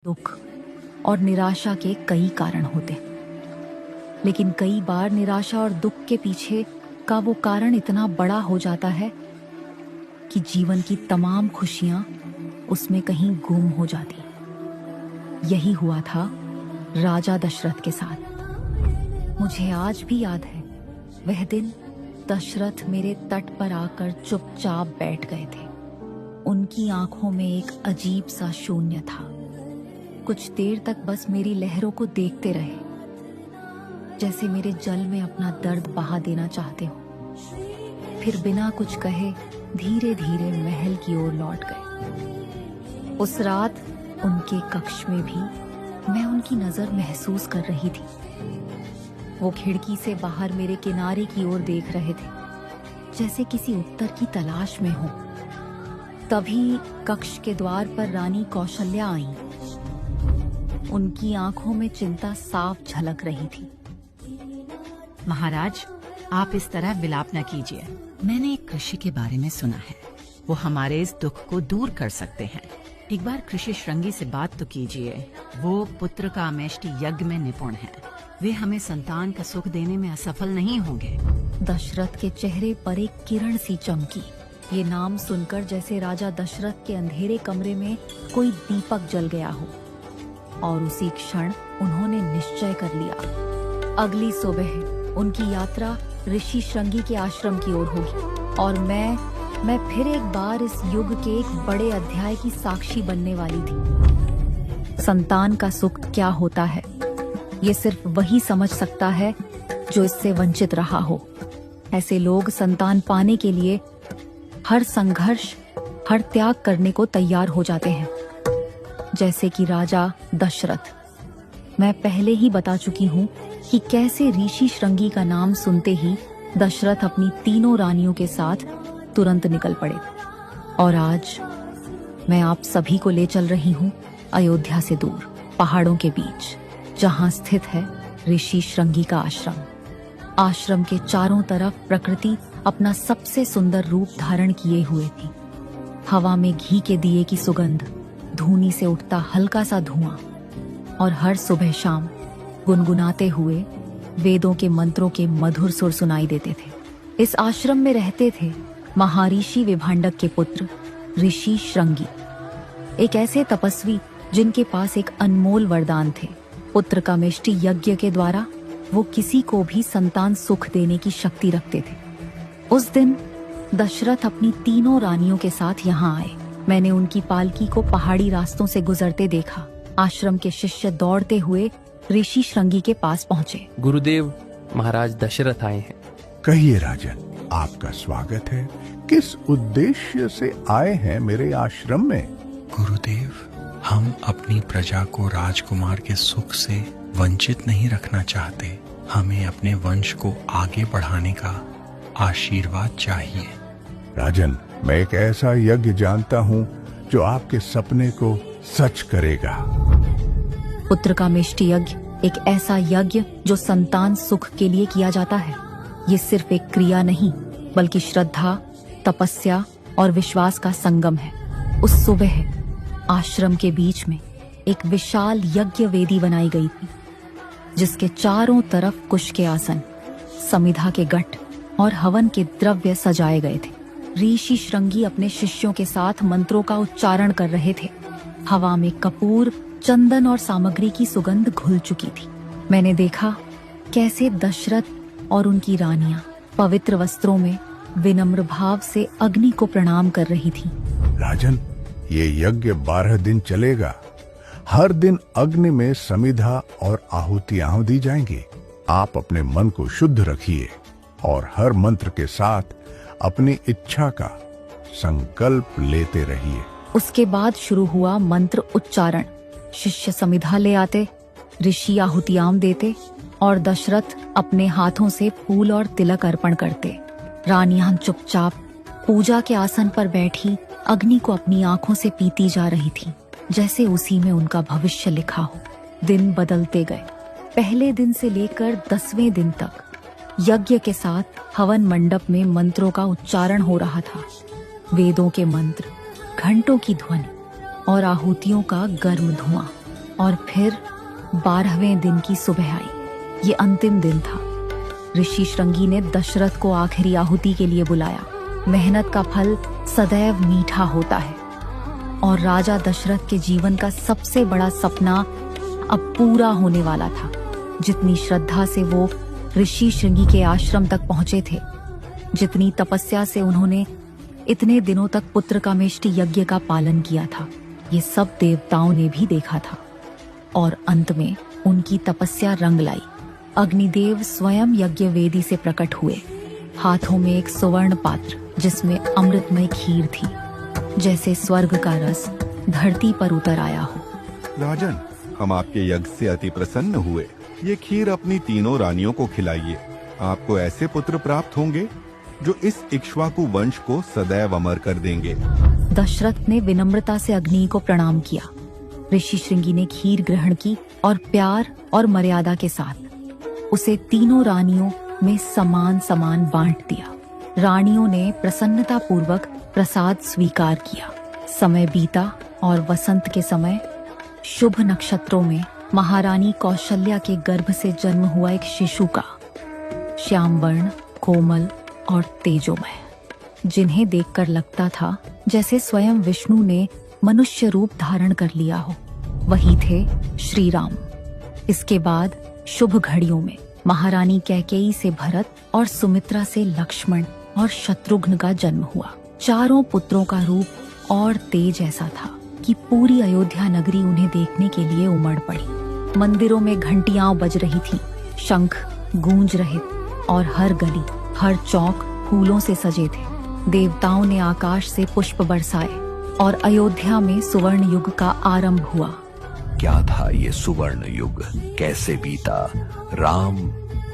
दुख और निराशा के कई कारण होते, लेकिन कई बार निराशा और दुख के पीछे का वो कारण इतना बड़ा हो जाता है कि जीवन की तमाम खुशियां उसमें कहीं गुम हो जाती। यही हुआ था राजा दशरथ के साथ। मुझे आज भी याद है वह दिन। दशरथ मेरे तट पर आकर चुपचाप बैठ गए थे। उनकी आंखों में एक अजीब सा शून्य था। कुछ देर तक बस मेरी लहरों को देखते रहे, जैसे मेरे जल में अपना दर्द बहा देना चाहते हो। फिर बिना कुछ कहे धीरे धीरे महल की ओर लौट गए। उस रात उनके कक्ष में भी मैं उनकी नजर महसूस कर रही थी। वो खिड़की से बाहर मेरे किनारे की ओर देख रहे थे, जैसे किसी उत्तर की तलाश में हो। तभी कक्ष के द्वार पर रानी कौशल्या आईं। उनकी आंखों में चिंता साफ झलक रही थी। महाराज, आप इस तरह विलाप न कीजिए। मैंने एक कृषि के बारे में सुना है, वो हमारे इस दुख को दूर कर सकते हैं। एक बार कृषि श्रृंगी से बात तो कीजिए। वो पुत्र का अमेष्टि यज्ञ में निपुण है। वे हमें संतान का सुख देने में असफल नहीं होंगे। दशरथ के चेहरे पर एक किरण सी चमकी। ये नाम सुनकर जैसे राजा दशरथ के अंधेरे कमरे में कोई दीपक जल गया हो, और उसी क्षण उन्होंने निश्चय कर लिया, अगली सुबह उनकी यात्रा ऋषि श्रृंगी के आश्रम की ओर होगी, और मैं फिर एक बार इस युग के एक बड़े अध्याय की साक्षी बनने वाली थी। संतान का सुख क्या होता है, ये सिर्फ वही समझ सकता है जो इससे वंचित रहा हो। ऐसे लोग संतान पाने के लिए हर संघर्ष, हर त्याग करने को तैयार हो जाते हैं, जैसे कि राजा दशरथ। मैं पहले ही बता चुकी हूँ कि कैसे ऋषि श्रृंगी का नाम सुनते ही दशरथ अपनी तीनों रानियों के साथ तुरंत निकल पड़े। और आज मैं आप सभी को ले चल रही हूँ अयोध्या से दूर, पहाड़ों के बीच, जहाँ स्थित है ऋषि श्रृंगी का आश्रम। आश्रम के चारों तरफ प्रकृति अपना सबसे सुंदर रूप धारण किए हुए थी। हवा में घी के दिए की सुगंध, धूनी से उठता हल्का सा धुआं, और हर सुबह शाम गुनगुनाते हुए वेदों के मंत्रों के मधुर सुर सुनाई देते थे। इस आश्रम में रहते थे महर्षि विभांडक के पुत्र ऋषि श्रृंगी, एक ऐसे तपस्वी जिनके पास एक अनमोल वरदान थे। पुत्र का मेष्टि यज्ञ के द्वारा वो किसी को भी संतान सुख देने की शक्ति रखते थे। उस दिन दशरथ अपनी तीनों रानियों के साथ यहाँ आए। मैंने उनकी पालकी को पहाड़ी रास्तों से गुजरते देखा। आश्रम के शिष्य दौड़ते हुए ऋषि श्रृंगी के पास पहुँचे। गुरुदेव, महाराज दशरथ आए हैं। कहिए राजन, आपका स्वागत है। किस उद्देश्य से आए हैं मेरे आश्रम में? गुरुदेव, हम अपनी प्रजा को राजकुमार के सुख से वंचित नहीं रखना चाहते। हमें अपने वंश को आगे बढ़ाने का आशीर्वाद चाहिए। राजन, मैं एक ऐसा यज्ञ जानता हूँ जो आपके सपने को सच करेगा। पुत्र का मेष्टि यज्ञ एक ऐसा यज्ञ जो संतान सुख के लिए किया जाता है। ये सिर्फ एक क्रिया नहीं, बल्कि श्रद्धा, तपस्या और विश्वास का संगम है। उस सुबह आश्रम के बीच में एक विशाल यज्ञ वेदी बनाई गई थी, जिसके चारों तरफ कुश के आसन, समिधा के गठ और हवन के द्रव्य सजाए गए थे। ऋषि श्रृंगी अपने शिष्यों के साथ मंत्रों का उच्चारण कर रहे थे। हवा में कपूर, चंदन और सामग्री की सुगंध घुल चुकी थी। मैंने देखा कैसे दशरथ और उनकी रानियां पवित्र वस्त्रों में विनम्र भाव से अग्नि को प्रणाम कर रही थीं। राजन, ये यज्ञ 12 दिन चलेगा। हर दिन अग्नि में समिधा और आहुतियां दी जाएंगी। आप अपने मन को शुद्ध रखिए और हर मंत्र के साथ अपनी इच्छा का संकल्प लेते रहिए। उसके बाद शुरू हुआ मंत्र उच्चारण। शिष्य समिधा ले आते, ऋषि आहुतियां देते, और दशरथ अपने हाथों से फूल और तिलक अर्पण करते। रानियां चुपचाप पूजा के आसन पर बैठी अग्नि को अपनी आंखों से पीती जा रही थी, जैसे उसी में उनका भविष्य लिखा हो। दिन बदलते गए। पहले दिन से लेकर 10वें दिन तक यज्ञ के साथ हवन मंडप में मंत्रों का उच्चारण हो रहा था। वेदों के मंत्र, घंटों की ध्वनि और आहुतियों का गर्म धुआं। और फिर 12वें दिन की सुबह आई। ये अंतिम दिन था। ऋषि श्रृंगी ने दशरथ को आखिरी आहुति के लिए बुलाया। मेहनत का फल सदैव मीठा होता है और राजा दशरथ के जीवन का सबसे बड़ा सपना अब पूरा होने वाला था। जितनी श्रद्धा से वो ऋषि श्रृंगी के आश्रम तक पहुंचे थे, जितनी तपस्या से उन्होंने इतने दिनों तक पुत्रकामेष्टि यज्ञ का पालन किया था, ये सब देवताओं ने भी देखा था। और अंत में उनकी तपस्या रंग लाई। अग्निदेव स्वयं यज्ञ वेदी से प्रकट हुए, हाथों में एक सुवर्ण पात्र जिसमें अमृतमय खीर थी, जैसे स्वर्ग का रस धरती पर उतर आया हो। राजन, हम आपके यज्ञ से अति प्रसन्न हुए। ये खीर अपनी तीनों रानियों को खिलाइए। आपको ऐसे पुत्र प्राप्त होंगे जो इस इक्ष्वाकु वंश को सदैव अमर कर देंगे। दशरथ ने विनम्रता से अग्नि को प्रणाम किया। ऋषि श्रृंगी ने खीर ग्रहण की और प्यार और मर्यादा के साथ उसे तीनों रानियों में समान समान बांट दिया। रानियों ने प्रसन्नता पूर्वक प्रसाद स्वीकार किया। समय बीता और वसंत के समय शुभ नक्षत्रों में महारानी कौशल्या के गर्भ से जन्म हुआ एक शिशु का, श्याम वर्ण, कोमल और तेजोमय, जिन्हें देखकर लगता था जैसे स्वयं विष्णु ने मनुष्य रूप धारण कर लिया हो, वही थे श्री राम। इसके बाद शुभ घड़ियों में महारानी कैकेयी से भरत और सुमित्रा से लक्ष्मण और शत्रुघ्न का जन्म हुआ। चारों पुत्रों का रूप और तेज ऐसा था कि पूरी अयोध्या नगरी उन्हें देखने के लिए उमड़ पड़ी। मंदिरों में घंटियां बज रही थीं, शंख गूंज रहे और हर गली, हर चौक फूलों से सजे थे। देवताओं ने आकाश से पुष्प बरसाए और अयोध्या में सुवर्ण युग का आरंभ हुआ। क्या था ये सुवर्ण युग, कैसे बीता? राम,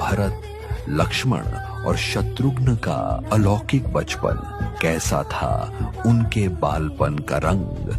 भरत, लक्ष्मण और शत्रुघ्न का अलौकिक बचपन कैसा था? उनके बालपन का रंग